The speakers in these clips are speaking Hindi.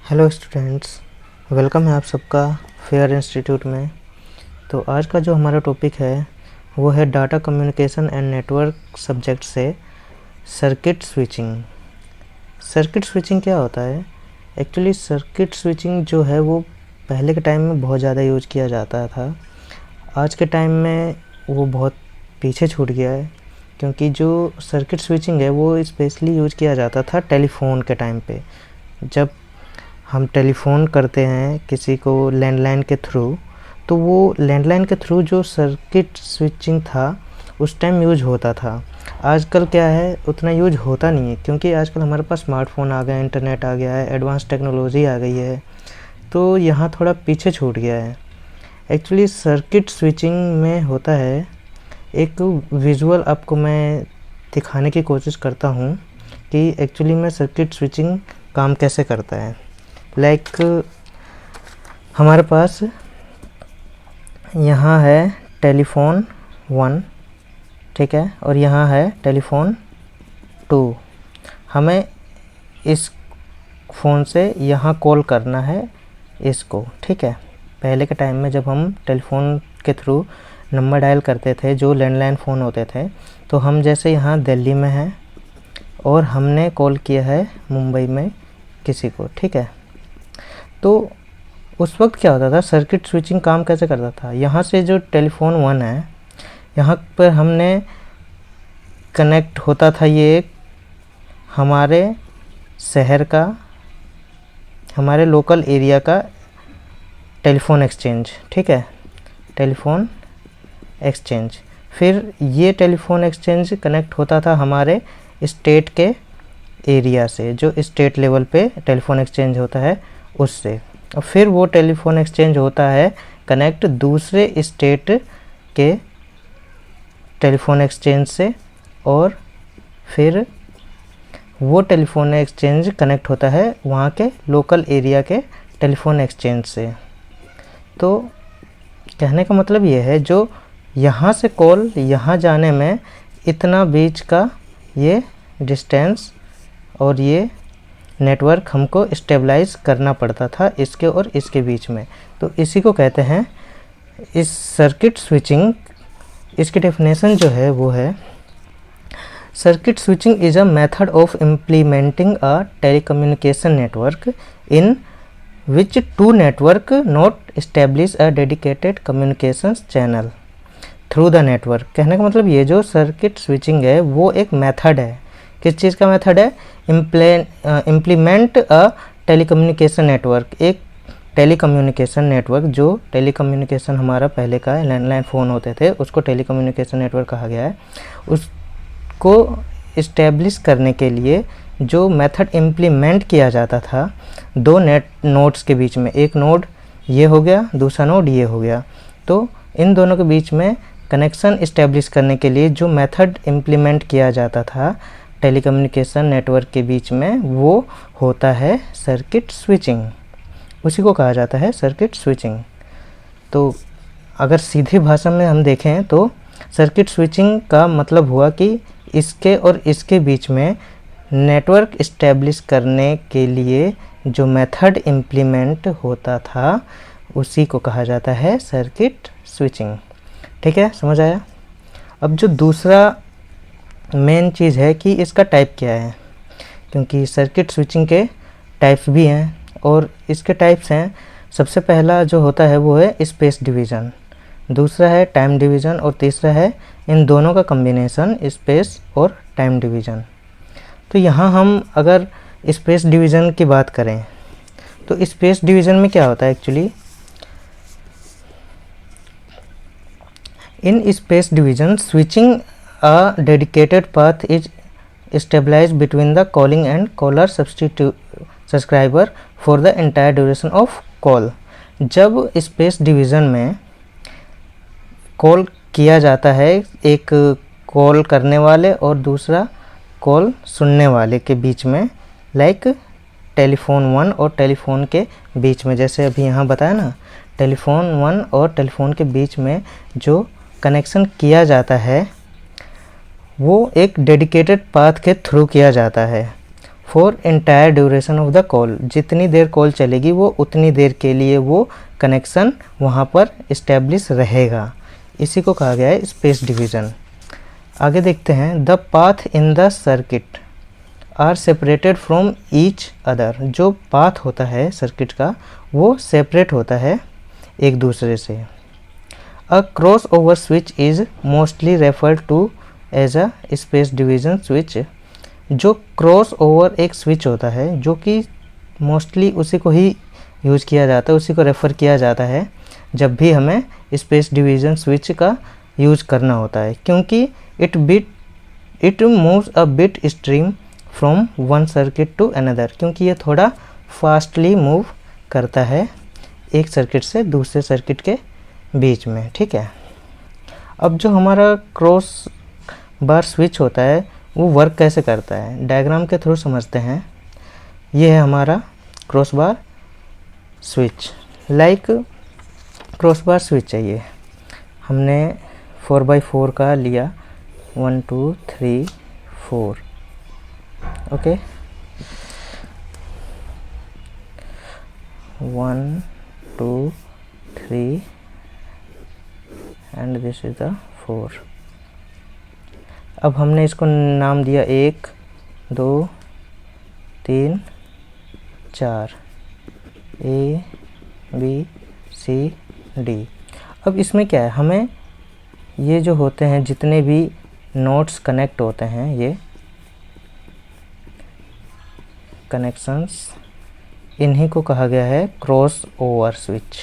हेलो स्टूडेंट्स, वेलकम है आप सबका फेयर इंस्टीट्यूट में। तो आज का जो हमारा टॉपिक है वो है data communication and network subject से सर्किट स्विचिंग। सर्किट स्विचिंग क्या होता है? एक्चुअली सर्किट स्विचिंग जो है वो पहले के टाइम में बहुत ज़्यादा यूज किया जाता था। आज के टाइम में वो बहुत पीछे छूट गया है, क्योंकि जो सर्किट स्विचिंग है वो स्पेशली यूज किया जाता था टेलीफोन के टाइम पे। जब हम टेलीफ़ोन करते हैं किसी को लैंडलाइन के थ्रू, तो वो लैंडलाइन के थ्रू जो सर्किट स्विचिंग था उस टाइम यूज होता था। आजकल क्या है, उतना यूज होता नहीं है, क्योंकि आजकल हमारे पास स्मार्टफ़ोन आ गए, इंटरनेट आ गया है, एडवांस टेक्नोलॉजी आ गई है, तो यहाँ थोड़ा पीछे छूट गया है। एक्चुअली सर्किट स्विचिंग में होता है, एक विजुअल आपको मैं दिखाने की कोशिश करता हूँ कि एक्चुअली में सर्किट स्विचिंग काम कैसे करता है। लाइक हमारे पास यहाँ है टेलीफोन 1, ठीक है, और यहाँ है टेलीफोन 2। हमें इस फ़ोन से यहाँ कॉल करना है इसको, ठीक है। पहले के टाइम में जब हम टेलीफोन के थ्रू नंबर डायल करते थे, जो लैंडलाइन फ़ोन होते थे, तो हम जैसे यहाँ दिल्ली में हैं और हमने कॉल किया है मुंबई में किसी को, ठीक है। तो उस वक्त क्या होता था, सर्किट स्विचिंग काम कैसे करता था। यहाँ से जो टेलीफोन 1 है, यहाँ पर हमने कनेक्ट होता था ये हमारे शहर का, हमारे लोकल एरिया का टेलीफोन एक्सचेंज, ठीक है, टेलीफोन एक्सचेंज। फिर ये टेलीफोन एक्सचेंज कनेक्ट होता था हमारे स्टेट के एरिया से, जो स्टेट लेवल पे टेलीफोन एक्सचेंज होता है उससे। और फिर वो टेलीफोन एक्सचेंज होता है कनेक्ट दूसरे स्टेट के टेलीफोन एक्सचेंज से, और फिर वो टेलीफोन एक्सचेंज कनेक्ट होता है वहाँ के लोकल एरिया के टेलीफोन एक्सचेंज से। तो कहने का मतलब ये है, जो यहाँ से कॉल यहाँ जाने में इतना बीच का ये डिस्टेंस और ये नेटवर्क हमको स्टेबलाइज करना पड़ता था इसके और इसके बीच में। तो इसी को कहते हैं इस सर्किट स्विचिंग। इसकी डेफिनेशन जो है वो है, circuit switching is a method of implementing a telecommunication network in which two network not establish a dedicated communication channel through the network. कहने का मतलब ये जो सर्किट स्विचिंग है वो एक मेथड है। किस चीज़ का मेथड है? इम्प्लीमेंट अ टेलीकम्युनिकेशन नेटवर्क, एक टेलीकम्युनिकेशन नेटवर्क। जो टेलीकम्युनिकेशन हमारा पहले का लैंडलाइन फ़ोन होते थे उसको टेलीकम्युनिकेशन नेटवर्क कहा गया है। उसको इस्टेब्लिश करने के लिए जो मेथड इम्प्लीमेंट किया जाता था दो नोड्स के बीच में, एक नोड ये हो गया, दूसरा नोड ये हो गया, तो इन दोनों के बीच में कनेक्शन इस्टेब्लिश करने के लिए जो मेथड इम्प्लीमेंट किया जाता था टेलीकम्युनिकेशन नेटवर्क के बीच में, वो होता है सर्किट स्विचिंग। उसी को कहा जाता है सर्किट स्विचिंग। तो अगर सीधी भाषा में हम देखें तो सर्किट स्विचिंग का मतलब हुआ कि इसके और इसके बीच में नेटवर्क इस्टेब्लिश करने के लिए जो मेथड इम्प्लीमेंट होता था उसी को कहा जाता है सर्किट स्विचिंग। ठीक है, समझ आया? अब जो दूसरा मेन चीज़ है कि इसका टाइप क्या है, क्योंकि सर्किट स्विचिंग के टाइप्स भी हैं और इसके टाइप्स हैं। सबसे पहला जो होता है वो है स्पेस डिवीज़न, दूसरा है टाइम डिवीज़न और तीसरा है इन दोनों का कॉम्बिनेशन स्पेस और टाइम डिवीज़न। तो यहाँ हम अगर स्पेस डिवीज़न की बात करें तो स्पेस डिवीज़न में क्या होता है actually, in space division switching a dedicated path is established between the calling and caller subscriber for the entire duration of call। जब स्पेस डिवीज़न में कॉल किया जाता है एक कॉल करने वाले और दूसरा कॉल सुनने वाले के बीच में, लाइक टेलीफोन 1 और टेलीफोन के बीच में, जैसे अभी यहाँ बताया ना, टेलीफोन 1 और टेलीफोन के बीच में जो कनेक्शन किया जाता है वो एक डेडिकेटेड पाथ के थ्रू किया जाता है। For entire duration of the call, जितनी देर कॉल चलेगी वो उतनी देर के लिए वो कनेक्शन वहाँ पर इस्टेब्लिश रहेगा। इसी को कहा गया है स्पेस डिवीज़न। आगे देखते हैं, the path in the circuit are separated from each other. जो पाथ होता है सर्किट का वो सेपरेट होता है एक दूसरे से। A cross over switch is mostly referred to as a space division switch. जो क्रॉस ओवर एक स्विच होता है जो कि मोस्टली उसी को ही यूज़ किया जाता है, उसी को रेफ़र किया जाता है जब भी हमें स्पेस डिवीज़न स्विच का यूज़ करना होता है, क्योंकि it moves a bit stream from one circuit to another, क्योंकि ये थोड़ा फास्टली मूव करता है एक सर्किट से दूसरे सर्किट के बीच में। ठीक है, अब जो हमारा क्रॉस बार स्विच होता है वो वर्क कैसे करता है, डायग्राम के थ्रू समझते हैं। ये है हमारा cross bar switch. Like cross bar switch चाहिए, हमने 4x4 का लिया, 1 2 3 4। Okay, 1 2 3 and this is the 4। अब हमने इसको नाम दिया 1 2 3 4, A B C D। अब इसमें क्या है, हमें ये जो होते हैं जितने भी नोड्स कनेक्ट होते हैं, ये कनेक्शंस, इन्हीं को कहा गया है क्रॉस ओवर स्विच।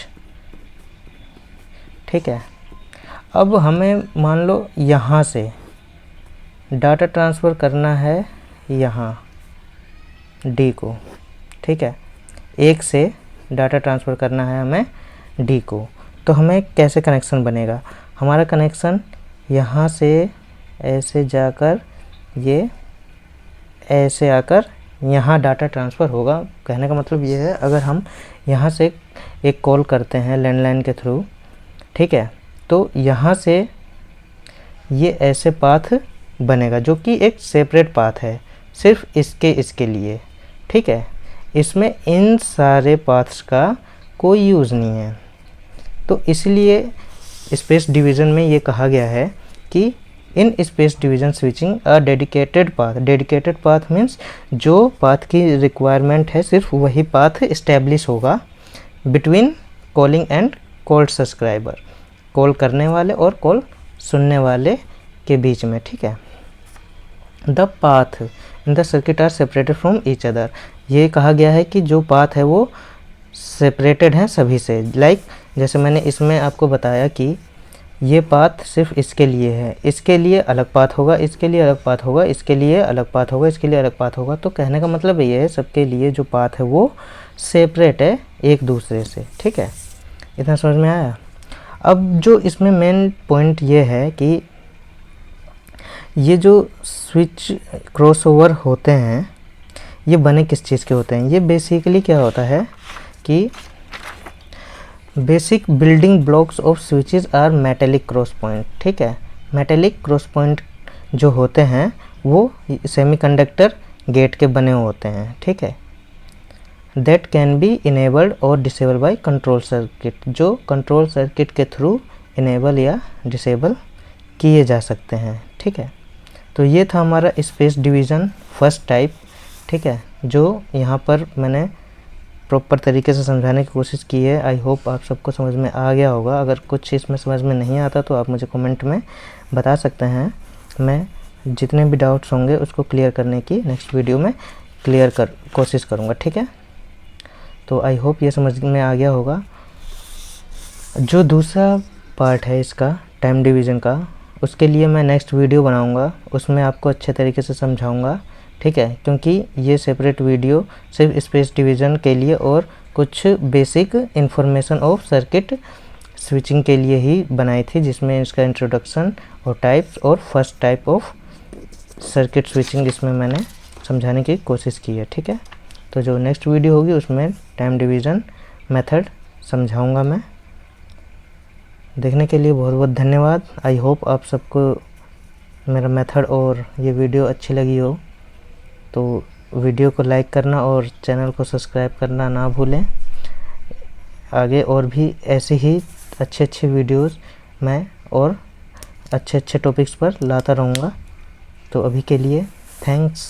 ठीक है, अब हमें मान लो यहाँ से डाटा ट्रांसफ़र करना है यहाँ D को। ठीक है, एक से डाटा ट्रांसफ़र करना है हमें D को, तो हमें कैसे कनेक्शन बनेगा, हमारा कनेक्शन यहाँ से ऐसे जाकर ये ऐसे आकर यहाँ डाटा ट्रांसफ़र होगा। कहने का मतलब ये है, अगर हम यहाँ से एक कॉल करते हैं लैंडलाइन के थ्रू, ठीक है, तो यहाँ से ये ऐसे पाथ बनेगा जो कि एक सेपरेट पाथ है सिर्फ इसके लिए। ठीक है, इसमें इन सारे पाथ्स का कोई यूज़ नहीं है, तो इसलिए स्पेस डिवीज़न में ये कहा गया है कि in space division switching a dedicated path means जो पाथ की रिक्वायरमेंट है सिर्फ वही पाथ इस्टेब्लिश होगा between calling and called subscriber, call करने वाले और कॉल सुनने वाले के बीच में। ठीक है, the path in the circuit are separated from each other. ये कहा गया है कि जो पाथ है वो सेपरेटेड हैं सभी से। लाइक जैसे मैंने इसमें आपको बताया कि ये पाथ सिर्फ इसके लिए है, इसके लिए अलग पाथ होगा, इसके लिए अलग पाथ होगा, इसके लिए अलग पाथ होगा, इसके लिए अलग पाथ होगा। तो कहने का मतलब ये है सबके लिए जो पाथ है वो सेपरेट है एक दूसरे से। ठीक है, इतना समझ में आया। अब जो इसमें मेन पॉइंट ये है कि ये जो स्विच क्रॉसओवर होते हैं ये बने किस चीज़ के होते हैं। ये बेसिकली क्या होता है कि basic building blocks of switches are metallic cross point. ठीक है, मेटेलिक क्रॉस पॉइंट जो होते हैं वो सेमीकंडक्टर गेट के बने होते हैं। ठीक है, दैट कैन बी इनेबल्ड और डिसेबल बाय कंट्रोल सर्किट, जो कंट्रोल सर्किट के थ्रू इनेबल या डिसेबल किए जा सकते हैं। ठीक है, तो ये था हमारा स्पेस डिवीज़न फर्स्ट टाइप। ठीक है, जो यहाँ पर मैंने प्रॉपर तरीके से समझाने की कोशिश की है। आई होप आप सबको समझ में आ गया होगा। अगर कुछ इसमें समझ में नहीं आता तो आप मुझे कमेंट में बता सकते हैं, मैं जितने भी डाउट्स होंगे उसको क्लियर करने की नेक्स्ट वीडियो में कोशिश करूँगा। ठीक है, तो आई होप ये समझ में आ गया होगा। जो दूसरा पार्ट है इसका टाइम डिवीज़न का, उसके लिए मैं नेक्स्ट वीडियो बनाऊंगा, उसमें आपको अच्छे तरीके से समझाऊंगा। ठीक है, क्योंकि ये सेपरेट वीडियो सिर्फ स्पेस डिवीज़न के लिए और कुछ basic information of circuit switching के लिए ही बनाई थी, जिसमें इसका इंट्रोडक्शन और टाइप्स और first type of circuit switching इसमें मैंने समझाने की कोशिश की है। ठीक है, तो जो नेक्स्ट वीडियो होगी उसमें टाइम डिवीज़न मेथड समझाऊंगा मैं। देखने के लिए बहुत बहुत धन्यवाद। आई होप आप सबको मेरा मेथड और ये वीडियो अच्छी लगी हो। तो वीडियो को लाइक करना और चैनल को सब्सक्राइब करना ना भूलें। आगे और भी ऐसे ही अच्छे वीडियोस मैं और अच्छे टॉपिक्स पर लाता रहूँगा। तो अभी के लिए थैंक्स।